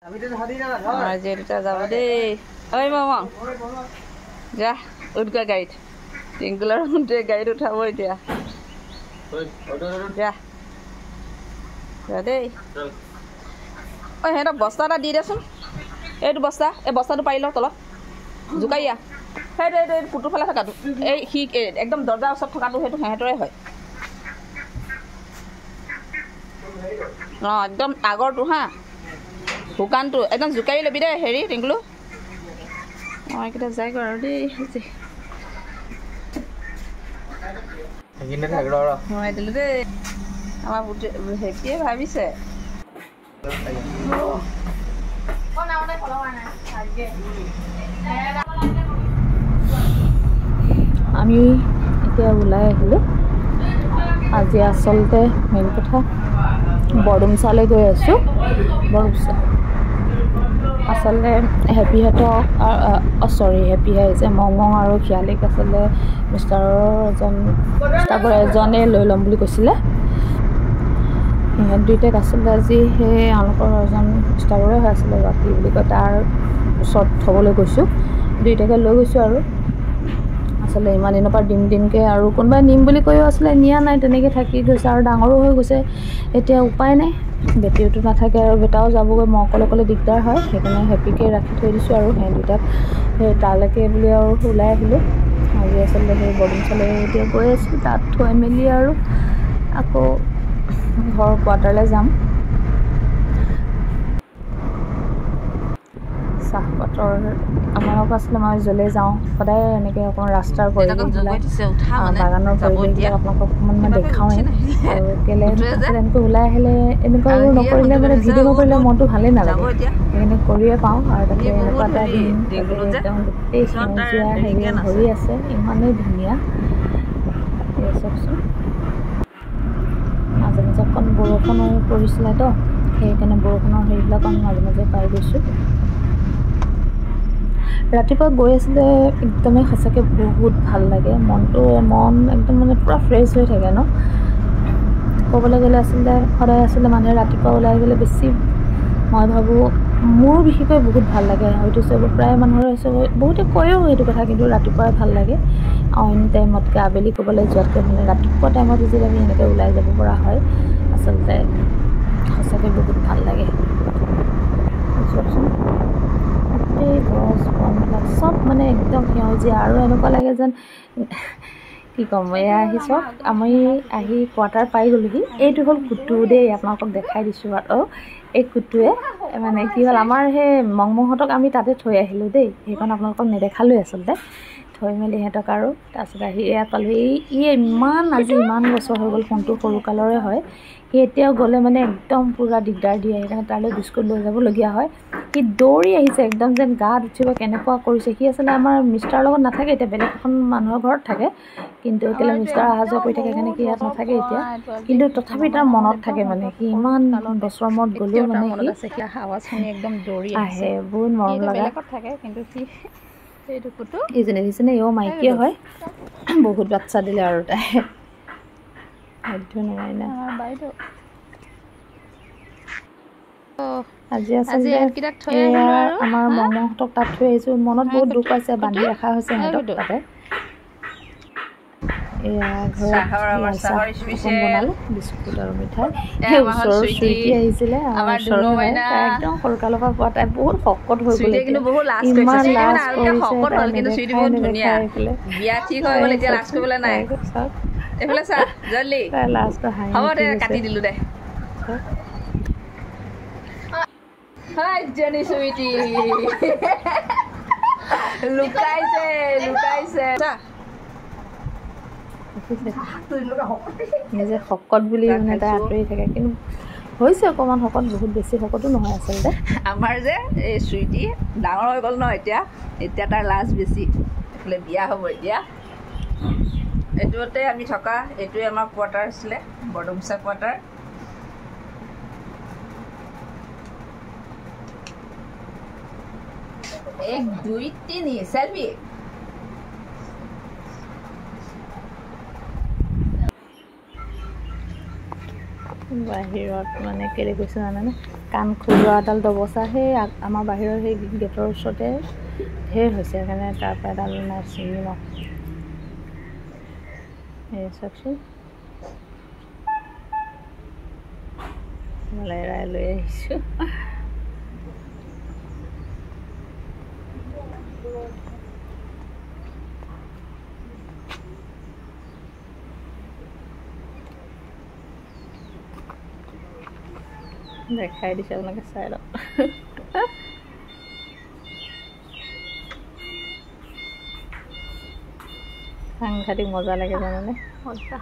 আজি দুটা যাব দেই ঐ মামা যা উঠগৈ গাড়ীত টিংকুলৰ গাড়ীত উঠাব এতিয়া যা যা দেই ঐ সিহঁতক বস্তা এটা দি দেচোন এইটো বস্তা এই বস্তাটো পাৰি লওঁ তলত জোকাৰিয়া সেইটো এইটো এইটো কুটুৰ ফালে থকাটো এই সি একদম দৰ্জাৰ ওচৰত থকাটো সেইটো সিহঁতৰে হয় অঁ একদম আগৰটো হা শুকানটো একদম জোকাৰি ল'বি দেই হেৰি টিংকুলো অঁ এইকেইটা যায়গৈ আৰু দেই সোমাই দিলোঁ দেই আমাৰ হেপিয়ে ভাবিছে আমি এতিয়া ওলাই আহিলোঁ আজি আচলতে মেইন কথা বৰডুমচালৈ গৈ আছোঁ বৰডুমচা আচলতে হেপিহঁতক হেপিহে আহিছে মং আৰু খিয়ালিক আচলতে মিষ্টাৰৰ এজনে লৈ ল'ম বুলি কৈছিলে সিহঁত দুইটাক আচলতে আজি সেই এওঁলোকৰ এজন মিষ্টাৰৰে হৈ আছিলে বাকী বুলি কয় তাৰ ওচৰত থ'বলৈ গৈছোঁ দুইটাকে লৈ গৈছোঁ আৰু আচলতে ইমান দিনৰ পৰা দিমকৈ আৰু কোনোবাই নিম বুলি কৈও আছিলে নিয়া নাই তেনেকৈ থাকি গৈছে আৰু ডাঙৰো হৈ গৈছে এতিয়া উপায় নাই বেটেৰীটো নাথাকে আৰু বেটাও যাবগৈ মই অকলে দিগদাৰ হয় সেইকাৰণে হেপিকে ৰাখি থৈ দিছোঁ আৰু সেই দুটাক সেই তালৈকে বুলি আৰু ওলাই আহিলোঁ আজি আচলতে সেই বৰডুমচালৈ এতিয়া গৈ আছোঁ তাত থৈ মেলি আৰু আকৌ ঘৰ কোৱাৰ্টাৰলৈ যাম চাহপাতৰ আমাক আছিলে মই য'লৈ যাওঁ সদায় এনেকৈ অকণমান ৰাস্তাৰ পৰিৱেশবিলাক বাগানৰ পৰিৱেশবিলাক আপোনালোকক অকণমান মই দেখাওঁৱেই আৰু কেলৈ এনেকৈ ওলাই আহিলে এনেকুৱাবোৰ নকৰিলে মানে ভিডিঅ' নকৰিলে মনটো ভালেই নালাগে সেইখিনি কৰিয়ে পাওঁ আৰু তাতে এনেকুৱা এটা দিন একদম গোটেই সেউজীয়া হেৰিয়ে ভৰি আছে ইমানেই ধুনীয়া চাওকচোন মাজে মাজে অকণ বৰষুণো পৰিছিলে তো সেইকাৰণে বৰষুণৰ হেৰিবিলাক আমি মাজে মাজে পাই গৈছোঁ ৰাতিপুৱা গৈ আছিলে একদমেই সঁচাকৈ বহুত ভাল লাগে মন একদম মানে পূৰা ফ্ৰেছ হৈ থাকে ন ক'বলৈ গ'লে আচলতে সদায় আচলতে মানুহে ৰাতিপুৱা ওলাই গ'লে বেছি মই ভাবোঁ মোৰ বিশেষকৈ বহুত ভাল লাগে হয়তো প্ৰায় মানুহৰ বহুতে কয়ও সেইটো কথা কিন্তু ৰাতিপুৱাই ভাল লাগে অইন টাইমতকৈ আবেলি ক'বলৈ যোৱাতকৈ মানে ৰাতিপুৱা টাইমত যদি আমি এনেকৈ ওলাই যাব পৰা হয় আচলতে সঁচাকৈ বহুত ভাল লাগে চাওকচোন গোটেই গছ বনবিলাক চব মানে একদম সেউজীয়া আৰু এনেকুৱা লাগে যেন কি ক'ম এয়া আহি চাওক আমি আহি কোৱাৰ্টাৰ পাই গ'লোহি এইটো হ'ল কুটু দেই আপোনালোকক দেখাই দিছোঁ আৰু এই কুটুৱে মানে কি হ'ল আমাৰ সেই মংহঁতক আমি তাতে থৈ আহিলোঁ দেই সেইখন আপোনালোকক নেদেখালোৱে আচলতে থৈ মেলি সিহঁতক আৰু তাৰপিছত আহি এয়া পালোঁ ই ইমান বছৰ হৈ গ'ল ফোনটো সৰুকালৰে হয় সি এতিয়াও গ'লে মানে একদম পূৰা দিগদাৰ দিয়ে সেইকাৰণে তালৈ বিস্কুট লৈ যাবলগীয়া হয় সি দৌৰি আহিছে একদম যেন গাত উঠিব কেনেকুৱা কৰিছে সি আচলতে আমাৰ মিষ্টাৰৰ লগত নাথাকে এতিয়া বেলেগ এখন মানুহৰ ঘৰত থাকে কিন্তু কেলৈ মিষ্টাৰ অহা যোৱা কৰি থাকে সেইকাৰণে সি ইয়াত নাথাকে এতিয়া কিন্তু তথাপি তাৰ মনত থাকে মানে সি ইমান বছৰৰ মূৰত গ'লেও মানে সি আৱাজ শুনি একদম দৌৰি আহে বহুত মৰম লগা থাকে কিন্তু সি ইজনে সিজনে এও মাইকীয়ে হয় বহুত বাচ্চা দিলে আৰু তাই নোৱাৰি না আজি আচলতে আমাৰ মংহঁতক তাত থৈ আহিছোঁ মনত বহুত দুখ পাইছে বান্ধি ৰখা হৈছে সিহঁতক তাতে এয়া ঘৰত বনালোঁ বিস্কুট আৰু মিঠাই সেই ওচৰৰ চুইটি আহিছিলে আমাৰ ওচৰৰ একদম সৰুকালৰ পৰা পোৱা তাই বহুত শকত হৈ গ'ল ইমান লাজ কৰিছে Hi Jenny sweetie লুকাইছে নিজে শকত বুলি মানে তাই আঁতৰি থাকে কিন্তু হৈছে অকণমান শকত বহুত বেছি শকতো নহয় আচলতে আমাৰ যে এই চুইটি ডাঙৰ হৈ গ'ল ন এতিয়া তাৰ লাজ বেছি এইফালে বিয়া হ'ব এতিয়া এইটোতে আমি থকা এইটোৱে আমাৰ কোৱাৰ্টাৰ আছিলে বৰডুমচা কোৱাৰ্টাৰ 1 2 3 सेल्फी बाहिरत माने केले গৈছে জানানে কাণ খোজোৱা এডাল দবচা সেই আমাৰ বাহিৰৰ সেই গেটৰ ওচৰতে ঢেৰ হৈছে, সেইকাৰণে তাৰ পৰা এডাল নাই ছিঙি লওঁ। এই চাওকচোন, লেৰাই লৈ আহিছোঁ। দেখাই দিছে আপোনালোকে, চাই লওক। সাংঘাতিক মজা লাগে জানানে, মজা।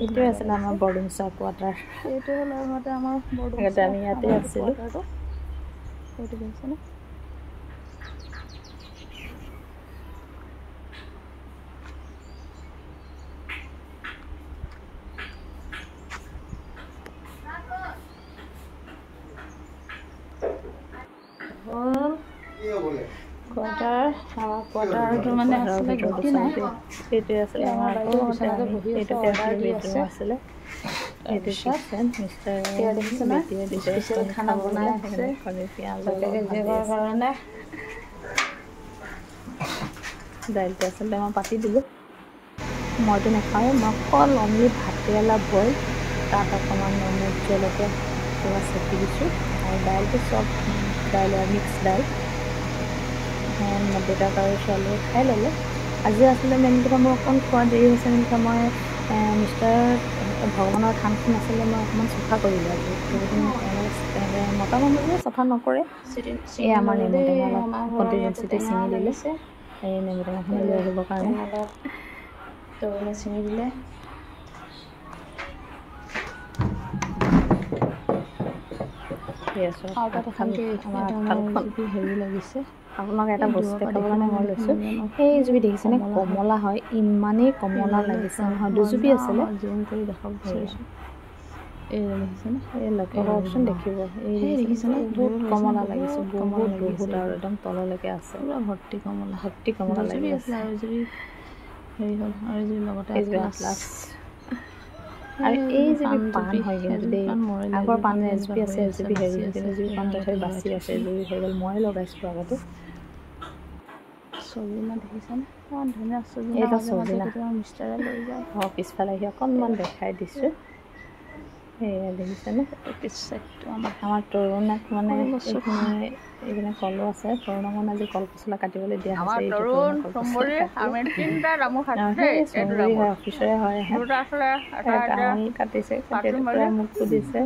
এইটোৱে আছিলে আমাৰ বৰ্ডিং চাপ ৱাটাৰ। এইটো হ'ল আগতে আমাৰ বৰ্ডিং চাপ, আমি ইয়াতে আছিলোঁ। এইটো দেখিছেনে? কোৱাৰ্টাৰ, আমাৰ কোৱাৰ্টাৰটো মানে আছিলে গুটি নাই। সেইটোৱে আছিলে আমাৰ এইটোতে আছিলে বেডৰুম আছিলে। এইটো কিচেন, মিষ্টাৰ স্পেচিয়েল খানা বনাই আছে কাৰণে। দাইলটো আচলতে মই পাতি দিলোঁ, মইতো নাখাওঁৱে, মই অকল অনলি ভাতকেৰেলা বইল, তাত অকণমান নেমু জলকীয়া কিবা চেপি দিছোঁ, আৰু দাইলটো চব দাইলৰ মিক্স দাইল। দেউতাক আৰু ছোৱালীয়ে খাই ল'লে। আজি আচলতে মেইন কথা মোৰ অকণ খোৱা দেৰি হৈছে, মেইন মই মিষ্টাৰ ভগৱানৰ থানখন আছিলে, মই অকণমান চফা কৰিলোঁ আজি। মতা মানুহে চফা নকৰে। এই আমাৰ নেমু টেঙা অলপ কণ্টিজেঞ্চিতে ছিঙি দিলে, এই নেমু টেঙাখিনি লৈ আহিবৰ কাৰণে তৰুণে ছিঙি দিলে। হেৰি লাগিছে আপোনাক এটা বস্তু দেখাবৰ কাৰণে মই লৈছোঁ। সেই জুপি দেখিছেনে, কমলা হয়, ইমানেই কমলা লাগিছে নহয়। দুজুপি আছিলে, জুম কৰি দেখাব বিচাৰিছোঁ। এই দেখিছেনে, এই লক্ষ্য কৰকচোন, দেখিব। এই দেখিছেনে, বহুত কমলা লাগিছে, বহুত আৰু একদম তললৈকে আছে, পুৰা ভৰ্তি কমলা, ভৰ্তি কমলা লাগি আছে। আৰু এজুপি হেৰি হ'ল, আৰু এজুপি লগতে প্লাছ। আৰু এই জুপি পাণ হয় কিন্তু দেই, আগৰ পাণ এজুপি আছে, এজুপি হেৰি কিন্তু এজুপি পাণ তথাপি বাচি আছে, এজুপি হৈ গ'ল। মই লগাইছিলোঁ আগতে। চজিনা দেখিছেনে, ইমান ধুনীয়া চজিনা, কেতিয়াবা মিষ্টাৰে লৈ যায়। পিছফালে আহি অকণমান দেখাই দিছোঁ, সেয়া দেখিছেনে। পিছ চাইডটো আমাৰ তৰুণক মানে এইপিনে কলো আছে, তৰুণক মানে আজি কল পচলা কাটিবলৈ দিয়া হৈছে। অফিচৰে হয়, কাটিছে, মোকো দিছে।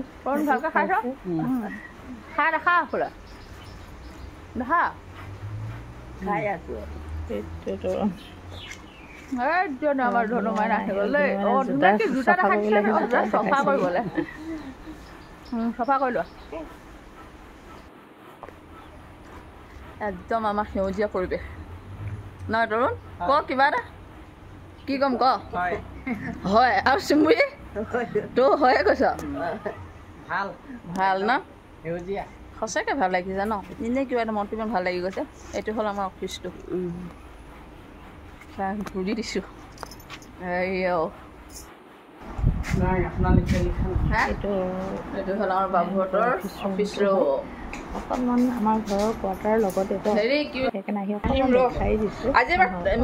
চফা কৰি লোৱা, একদম আমাৰ সেউজীয়া পৰিৱেশ নহয় তৰুণ? ক কিবা এটা, কি ক'ম ক? হয়। আৰু চিম্বুৰি তো হয়ে কৈছ, ভাল ভাল ন, সেউজীয়া সঁচাকৈ ভাল লাগিছে ন, এনেই কিবা এটা মনটো ইমান ভাল লাগি গৈছে। এইটো হ'ল আমাৰ অফিচটো, ঘূৰি দিছোঁ। এইটো হ'ল আমাৰ বাবুহঁতৰ অফিচ ৰুম। অকণমান আমাৰ ঘৰৰ কোৱাৰ্টাৰৰ লগতে সেইকাৰণে আহি অকণমান দেখাই দিছোঁ। আজি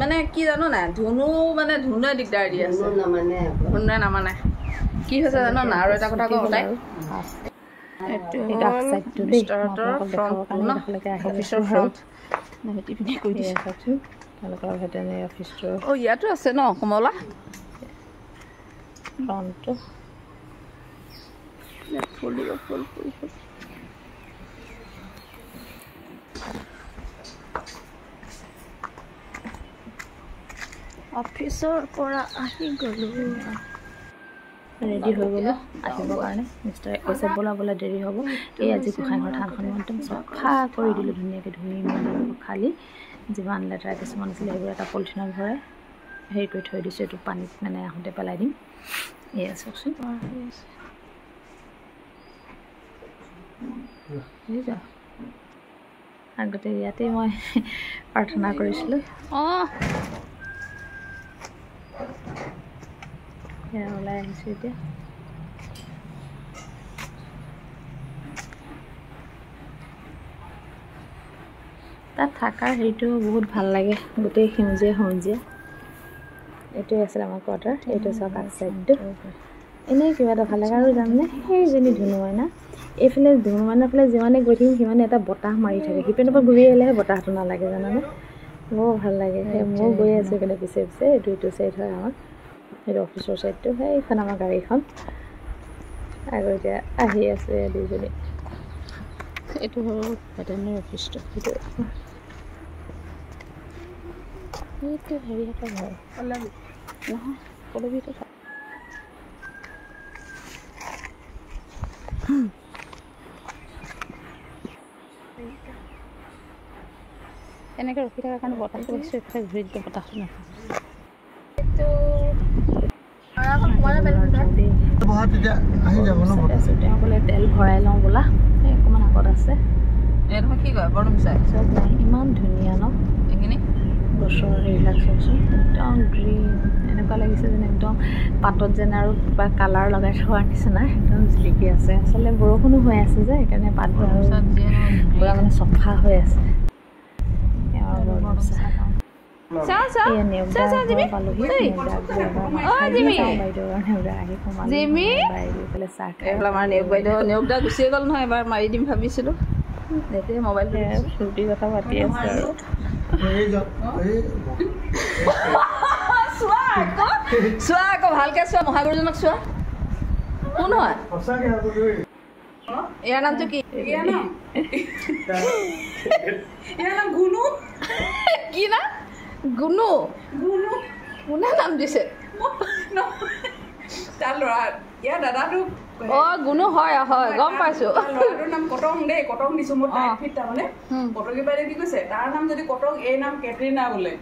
মানে কি জানো নাই, ধুনুৱে দিগদাৰ দি আছে, ধুনুৱে নামানে। কি হৈছে জানো না, আৰু এটা কথা কওঁ, তাই ইয়াতো আছে ন কমলা ফ্ৰণ্টটো, ফুল ফুল ফুল ফুল। অফিচৰ পৰা আহি গ'লোঁ, ৰেডি হৈ গ'লোঁ আহিবৰ কাৰণে। মিষ্টাৰে কৈছে ব'লা ব'লা দেৰি হ'ব। এই আজি গোসাঁইঘৰ থানখন মই একদম চফা কৰি দিলোঁ, ধুনীয়াকৈ ধুই মেলি খালী যিমান লেতেৰা কিছুমান আছিলে সেইবোৰ এটা পলিথিনত ভৰাই হেৰি কৰি থৈ দিছোঁ, এইটো পানীত মানে আহোঁতে পেলাই দিম। এয়া চাওকচোন বুজিছা, আগতে ইয়াতে মই প্ৰাৰ্থনা কৰিছিলোঁ। সেয়া ওলাই আহিছোঁ এতিয়া। তাত থকাৰ হেৰিটো বহুত ভাল লাগে, গোটেই সেউজীয়া সেউজীয়া। এইটোৱে আছিলে আমাৰ কোৱাৰ্টাৰ, এইটো চাওক আগ চাইডটো এনেই কিবা এটা ভাল লাগে। আৰু জানেনে সেইজনী ধুনু মাইনা, এইফালে ধুনু মাইনাৰ ফালে যিমানে গৈ থাকিম সিমানে এটা বতাহ মাৰি থাকে, সিপিনৰ পৰা ঘূৰি আহিলেহে বতাহটো নালাগে জানানে, বৰ ভাল লাগে। সেই মই গৈ আছোঁ কিন্তু পিছে পিছে, এইটো চাইড হয় আমাৰ, সেইটো অফিচৰ চাইডটো, সেইখন আমাৰ গাড়ীখন। আৰু এতিয়া আহি আছোঁ এই দুইজনী, এইটো হ'ল ভেটেনেৰী অফিচটো, সেইটো হেৰিহঁতৰ ঘৰ নহয়, পল্লৱীটো এনেকৈ ৰখি থকাৰ কাৰণে বতাহটো পাইছোঁ, এইফালে ঘূৰি দিলে বতাহটো নাপাওঁ। তেওঁ বোলে তেল ভৰাই লওঁ বোলা, এই অকণমান আগত আছে। কি কয় চব নাই, ইমান ধুনীয়া ন এইখিনি গছৰ হেৰিবিলাক চাওকচোন, একদম গ্ৰীণ, এনেকুৱা লাগিছে যেন একদম পাতত যেন আৰু কিবা কালাৰ লগাই থোৱাৰ নিচিনা একদম জিলিকি আছে। আচলতে বৰষুণো হৈ আছে যে সেইকাৰণে পাতবোৰ আৰু পূৰা মানে চফা হৈ আছে। নেওগদা গুচিয়ে গ'ল নহয়, এবাৰ মাৰি দিম ভাবিছিলোঁ, এতিয়া মোবাইলটো ফূৰ্তি কথা পাতি আছে আৰু চোৱা আকৌ ভালকে চোৱা, মহাগুৰুজনক চোৱা। কোন হয় ইয়াৰ নামটো কি? ইয়াৰ নাম গুণু। কি না গুণু? কোনে নাম দিছে? তাৰ ল'ৰা, ইয়াৰ দাদাটো গুণু হয় হয়, গম পাইছোঁ। ল'ৰাটোৰ নাম কটং দেই, কটং দিছোঁ মোৰ টাইট তাৰমানে। কটকী বাইদেউ কি কৈছে, তাৰ নাম যদি কটং, এই নাম কেটৰিনা বোলে।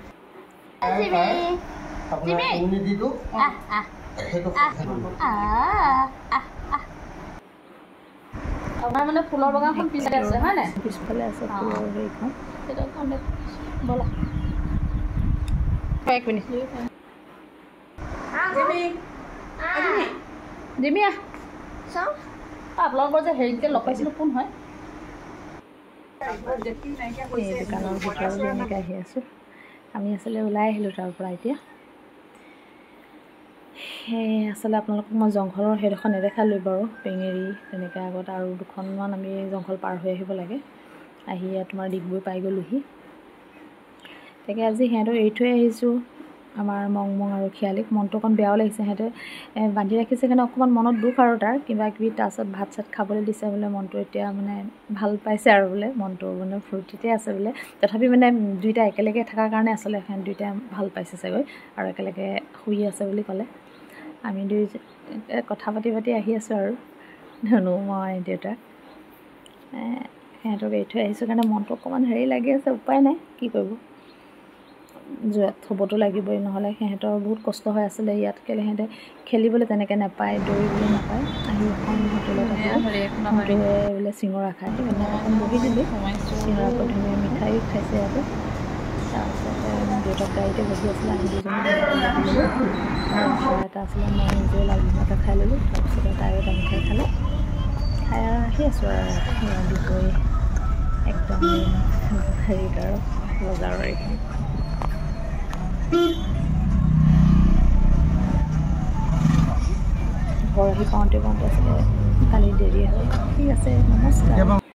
আপোনাৰ মানে ফুলৰ বাগানখন পিছতে আছে হয় নাই? পিছফালে আছে ফুলৰ হেৰিখন। ব'লা এক মিনিট জিমি আহ চাওঁ। আপোনালোকৰ যে হেৰিকে লগ পাইছিলোঁ কোন হয়? এই দোকানৰ ভিতৰলৈ এনেকৈ আহি আছোঁ। আমি আচলতে ওলাই আহিলোঁ তাৰ পৰা এতিয়া। সেই আচলতে আপোনালোকক মই জংঘলৰ সেইডোখৰ নেদেখালোঁ বাৰু, পেঙেৰি তেনেকৈ আগত আৰু দুখনমান আমি জংঘল পাৰ হৈ আহিব লাগে। আহি ইয়াত তোমাৰ ডিগবৈ পাই গ'লোহি। তাকে আজি সিহঁতক এৰি থৈ আহিছোঁ, আমাৰ মং আৰু খিয়ালিক। মনটো অকণ বেয়াও লাগিছে, সিহঁতে বান্ধি ৰাখিছে কাৰণে অকণমান মনত দুখ আৰু তাৰ কিবা কিবি। তাৰপাছত ভাত চাত খাবলৈ দিছে বোলে, মনটো এতিয়া মানে ভাল পাইছে আৰু বোলে, মনটো মানে ফূৰ্তিতে আছে বোলে। তথাপি মানে দুইটা একেলগে থকাৰ কাৰণে আচলতে সিহঁত দুইটা ভাল পাইছে চাগৈ, আৰু একেলগে শুই আছে বুলি ক'লে। আমি দুই কথা পাতি পাতি আহি আছোঁ আৰু ধুনু, মই, দেউতা। সিহঁতক এৰি থৈ আহিছোঁ কাৰণে মনটো অকণমান হেৰি লাগি আছে, উপায় নাই, কি কৰিব, যোৱাত থ'বতো লাগিবই, নহ'লে সিহঁতৰ বহুত কষ্ট হৈ আছিলে ইয়াত। কেলৈ সিহঁতে খেলিবলৈ তেনেকৈ নাপায়, দৌৰিবলৈ নাপায়। আহি এখন হোটেলত আহিলে, বোলে চিঙৰা খায়, সেইকাৰণে অকণ বহি দিলোঁ। চিঙৰা আকৌ ধুনীয়া মিঠাইও খাইছে ইয়াতে। তাৰপিছতে দেউতাক গাড়ীতে বহি আছিলে, আমি দুজনে এটা আছিলে, মই নিজে লালমোহন এটা খাই ল'লোঁ। তাৰপিছতে তাইও এটা মিঠাই খালে, খাই আৰু আহি আছোঁ আৰু দুপৰি একদম হেৰিত আৰু বজাৰৰ এইখিনি। ঘৰ আহি পাওঁতে আছিলে কালি দেৰি হ'ল। ঠিক আছে, নমস্কাৰ।